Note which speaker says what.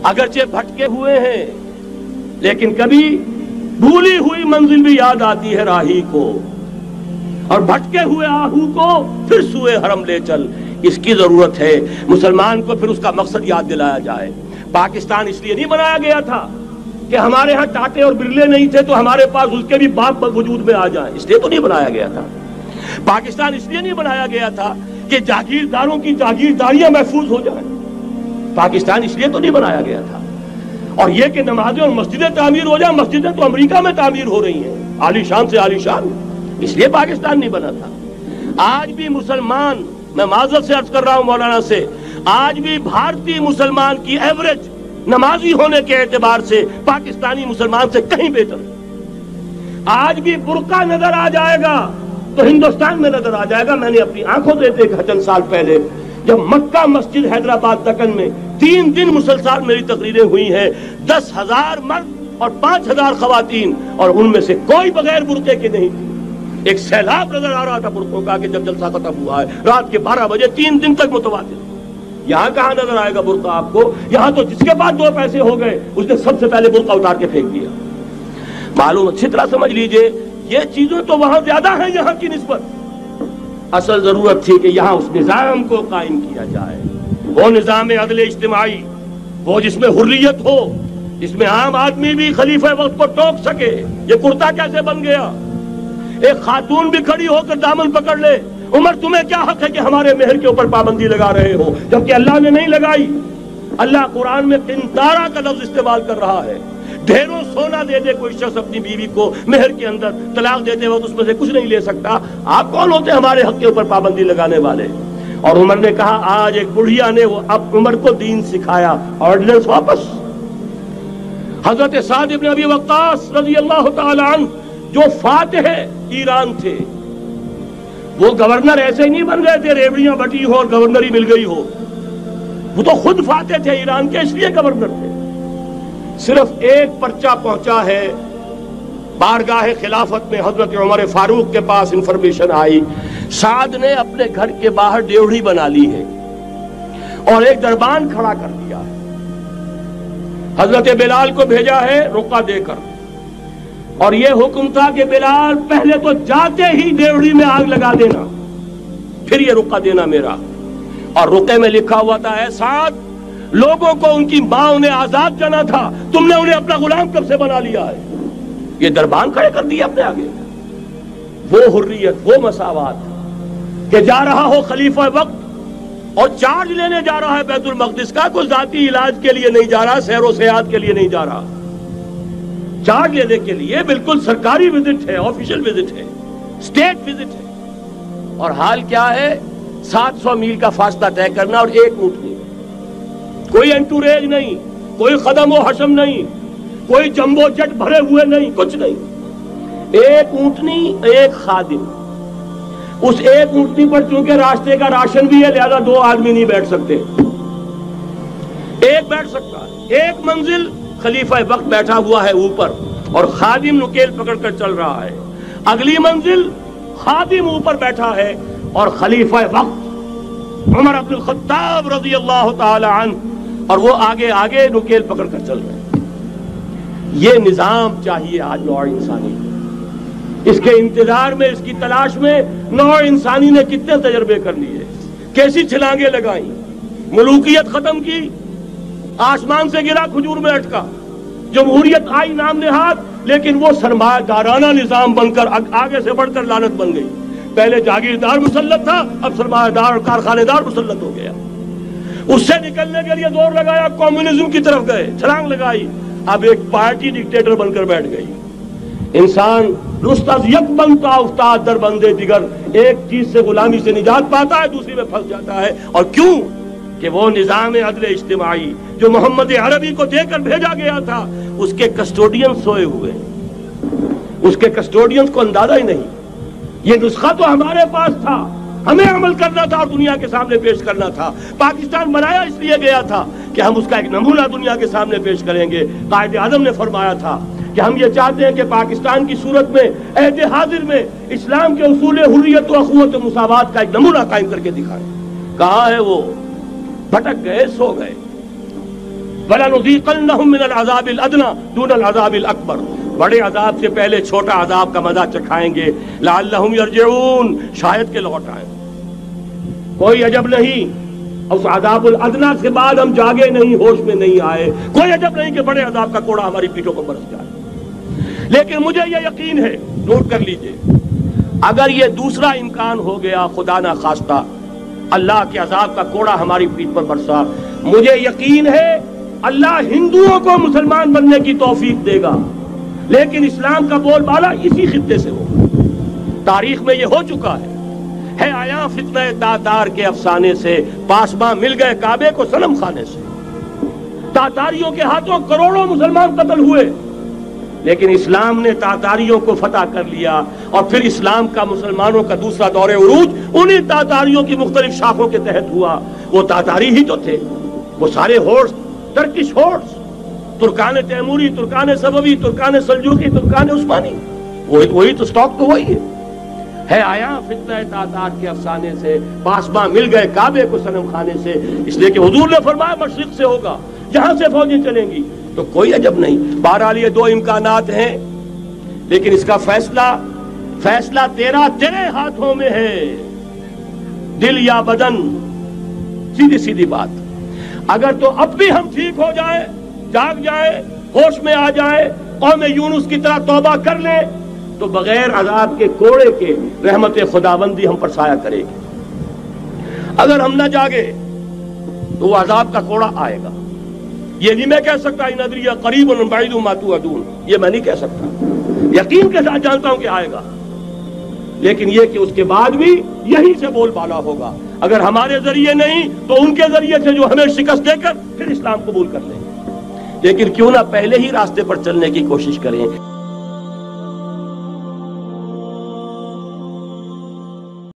Speaker 1: اگرچہ بھٹکے ہوئے ہیں لیکن کبھی بھولی ہوئی منزل بھی یاد آتی ہے راہی کو، اور بھٹکے ہوئے آہو کو پھر سوئے حرم لے چل۔ اس کی ضرورت ہے مسلمان کو پھر اس کا مقصد یاد دلایا جائے۔ پاکستان اس لیے نہیں بنایا گیا تھا کہ ہمارے ہاں ٹاٹے اور برلے نہیں تھے تو ہمارے پاس اس کے بھی باپ وجود میں آ جائیں، اس لیے تو نہیں بنایا گیا تھا۔ پاکستان اس لیے نہیں بنایا گیا تھا کہ جاگیرداروں کی جاگیرداریاں محفوظ ہو جائیں، پاکستان اس لیے تو نہیں بنایا گیا تھا۔ اور یہ کہ نمازیں اور مسجدیں تعمیر ہو جائیں، مسجدیں تو امریکہ میں تعمیر ہو رہی ہیں عالی شان سے عالی شان، اس لیے پاکستان نہیں بنا تھا۔ آج بھی مسلمان، میں معذرت سے عرض کر رہا ہوں مولانا سے، آج بھی بھارتی مسلمان کی ایوریج نمازی ہونے کے اعتبار سے پاکستانی مسلمان سے کہیں بہتر ہے۔ آج بھی برقع نظر آ جائے گا تو ہندوستان میں نظر آ جائے گا۔ میں نے اپنی آنکھوں سے دیکھا چند سال پہلے جب مکہ مسجد حیدرآباد دکن میں 3 دن مسلسل میری تقریریں ہوئی ہیں، 10,000 مرد اور 5,000 خواتین، اور ان میں سے کوئی بغیر برقعے کے نہیں تھی۔ ایک سیلاب نظر آ رہا تھا برقعوں کا کہ جب جلسہ ختم ہوا ہے رات کے 12 بجے 3 دن تک متواتر۔ یہاں کہاں نظر آئے گا برقع آپ کو؟ یہاں تو جس کے بعد 2 پیسے ہو گئے اس نے سب سے پہلے برقع اتار کے پھینک دیا۔ معلوم اچھی طرح سمجھ لیجئے یہ چیزیں تو وہاں زیادہ ہیں یہاں کی نسبت۔ اصل ضرورت تھی کہ یہاں اس نظام کو قائم کیا جائے، وہ نظام عدل اجتماعی، وہ جس میں حریت ہو، جس میں عام آدمی بھی خلیفہ وقت کو ٹوک سکے۔ یہ کرتا کیسے بن گیا؟ ایک خاتون بھی کھڑی ہو کر دامن پکڑ لے، عمر تمہیں کیا حق ہے کہ ہمارے مہر کے اوپر پابندی لگا رہے ہو، جبکہ اللہ نے نہیں لگائی۔ اللہ قرآن میں قنطارہ کا لفظ استعمال کر رہا ہے۔ ڈھیروں سونا دے دے کوئی شخص اپنی بیوی کو مہر کے اندر، طلاق دیتے وقت اس میں سے کچھ نہیں لے سکتا۔ آپ کون ہوتے ہمارے حق کے اوپر پابندی لگانے والے؟ اور عمر نے کہا آج ایک بڑھیا نے وہ اب عمر کو دین سکھایا، آرڈیننس واپس۔ حضرت سعد ابن ابی وقاص رضی اللہ تعالی عنہ جو فاتح ایران تھے، وہ گورنر ایسے ہی نہیں بن گئے تھے ریوڑیاں بٹی ہو اور گورنری مل گئی ہو، وہ تو خود فاتح تھے ایران کے، اس لیے گورنر تھے۔ صرف ایک پرچہ پہنچا ہے بارگاہ خلافت میں، حضرت عمر فاروق کے پاس انفارمیشن آئی سعد نے اپنے گھر کے باہر ڈیوڑی بنا لی ہے اور ایک دربان کھڑا کر دیا ہے۔ حضرت بلال کو بھیجا ہے رقعہ دے کر، اور یہ حکم تھا کہ بلال پہلے تو جاتے ہی ڈیوڑی میں آگ لگا دینا، پھر یہ رقعہ دینا میرا۔ اور رقعے میں لکھا ہوا تھا اے سعد، لوگوں کو ان کی ماں نے آزاد جانا تھا، تم نے انہیں اپنا غلام کب سے بنا لیا ہے؟ یہ دربان کھڑے کر دیا اپنے آگے۔ وہ حریت، وہ مساوات کہ جا رہا ہو خلیفہ وقت اور چارج لینے جا رہا ہے بیت المقدس کا، کوئی ذاتی علاج کے لیے نہیں جا رہا، سیر و سیاحت کے لیے نہیں جا رہا، چارج لینے کے لیے بالکل سرکاری وزٹ ہے، آفیشل وزٹ ہے، اسٹیٹ وزٹ ہے۔ اور حال کیا ہے؟ 700 میل کا فاصلہ طے کرنا اور ایک اونٹنی، کوئی انٹوریج نہیں، کوئی خدم و حشم نہیں، کوئی جمبو جٹ بھرے ہوئے نہیں، کچھ نہیں، ایک اونٹنی ایک خادم۔ اس ایک اونٹنی پر چونکہ راستے کا راشن بھی ہے لہذا 2 آدمی نہیں بیٹھ سکتے، ایک بیٹھ سکتا ہے۔ ایک منزل خلیفہ وقت بیٹھا ہوا ہے اوپر اور خادم نکیل پکڑ کر چل رہا ہے، اگلی منزل خادم اوپر بیٹھا ہے اور خلیفہ وقت عمر بن الخطاب رضی اللہ تعالی عنہ اور وہ آگے آگے نکیل پکڑ کر چل رہے ہیں۔ یہ نظام چاہیے آج نوع انسانی کو۔ اس کے انتظار میں، اس کی تلاش میں نوع انسانی نے کتنے تجربے کر لیے، کیسی چھلانگیں لگائیں، ملوکیت ختم کی، آسمان سے گرا کھجور میں اٹکا، جمہوریت آئی نام نہاد، لیکن وہ سرمایہ دارانہ نظام بن کر آگے سے بڑھ کر لعنت بن گئی۔ پہلے جاگیردار مسلط تھا، اب سرمایہ دار اور کارخانے دار مسلط ہو گیا۔ اس سے نکلنے کے لیے زور لگایا، کمیونزم کی طرف گئے، چھلانگ لگائی، اب ایک پارٹی ڈکٹیٹر بن کر بیٹھ گئی۔ انسان رست از یک بنتا افتاد در بندے دیگر، ایک چیز سے غلامی سے نجات پاتا ہے دوسری میں پھنس جاتا ہے۔ اور کیوں؟ کہ وہ نظام عدل اجتماعی جو محمد عربی کو دے کر بھیجا گیا تھا، اس کے کسٹوڈین سوئے ہوئے، اس کے کسٹوڈینز کو اندازہ ہی نہیں۔ یہ نسخہ تو ہمارے پاس تھا، ہمیں عمل کرنا تھا اور دنیا کے سامنے پیش کرنا تھا۔ پاکستان بنایا اس لیے گیا تھا کہ ہم اس کا ایک نمونہ دنیا کے سامنے پیش کریں گے۔ قائد اعظم نے فرمایا تھا کہ ہم یہ چاہتے ہیں کہ پاکستان کی صورت میں عہد حاضر میں اسلام کے اصول حریت و اخوت و مساوات کا ایک نمونہ قائم کر کے دکھائیں۔ کہاں ہے وہ؟ بھٹک گئے، سو گئے۔ وَلَنُذِيقَنَّهُم مِّنَ الْعَذَابِ الْأَدْنَىٰ دُونَ الْعَذَابِ الْأَكْبَرِ، بڑے عذاب سے پہلے چھوٹا عذاب کا مزہ چکھائیں گے، لَعَلَّهُمْ يَرْجِعُونَ، شاید کہ لوٹ آئیں۔ کوئی عجب نہیں اس عذاب الادنیٰ کے بعد ہم جاگے نہیں، ہوش میں نہیں آئے، کوئی عجب نہیں کہ بڑے عذاب کا کوڑا ہماری پیٹھوں پر برس جائے، لیکن مجھے یہ یقین ہے، نوٹ کر لیجئے، اگر یہ دوسرا امکان ہو گیا، خدا نہ خواستہ اللہ کے عذاب کا کوڑا ہماری پیٹھ پر برسا، مجھے یقین ہے اللہ ہندوؤں کو مسلمان بننے کی توفیق دے گا، لیکن اسلام کا بول بالا اسی خطے سے ہوگا۔ تاریخ میں یہ ہو چکا ہے آیا فتنہ تاتار کے افسانے سے، پاسباں مل گئے کعبے کو صنم خانے سے، تاتاریوں کے ہاتھوں کروڑوں مسلمان قتل ہوئے، لیکن اسلام نے تاتاریوں کو فتح کر لیا، اور پھر اسلام کا مسلمانوں کا دوسرا دور عروج انہی تاتاریوں کی مختلف شاخوں کے تحت ہوا۔ وہ تاتاری ہی تو تھے، وہ سارے ہورس، ٹرکش ہورس، ترکان تیموری، ترکان سبوی، ترکان سلجوقی، ترکان عثمانی، وہی تو سٹاک تو وہی ہے آیا فتنہ تاتار کے افسانے سے، پاسباں مل گئے کعبے کو صنم خانے سے، اس لیے کہ حضور نے فرمایا مشرق سے ہوگا، جہاں سے فوجیں چلیں گی، تو کوئی عجب نہیں۔ بہرحال یہ دو امکانات ہیں، لیکن اس کا فیصلہ تیرے ہاتھوں میں ہے، دل یا بدن، سیدھی بات۔ اگر تو اب بھی ہم ٹھیک ہو جائیں، جاگ جائیں، ہوش میں آ جائیں، قوم یونس کی طرح توبہ کر لیں، تو بغیر عذاب کے کوڑے کے رحمت خداوندی ہم پر سایہ کرے گی۔ اگر ہم نہ جاگے تو وہ عذاب کا کوڑا آئے گا۔ یہ نہیں میں کہہ سکتا ان ادری قریب بعید ما توعدون، یہ میں نہیں کہہ سکتا، یقین کے ساتھ جانتا ہوں کہ آئے گا، لیکن یہ کہ اس کے بعد بھی یہی سے بول بالا ہوگا، اگر ہمارے ذریعے نہیں تو ان کے ذریعے سے جو ہمیں شکست دے کر پھر اسلام قبول کر لیں گے، لیکن کیوں نہ پہلے ہی راستے پر چلنے کی کوشش کریں۔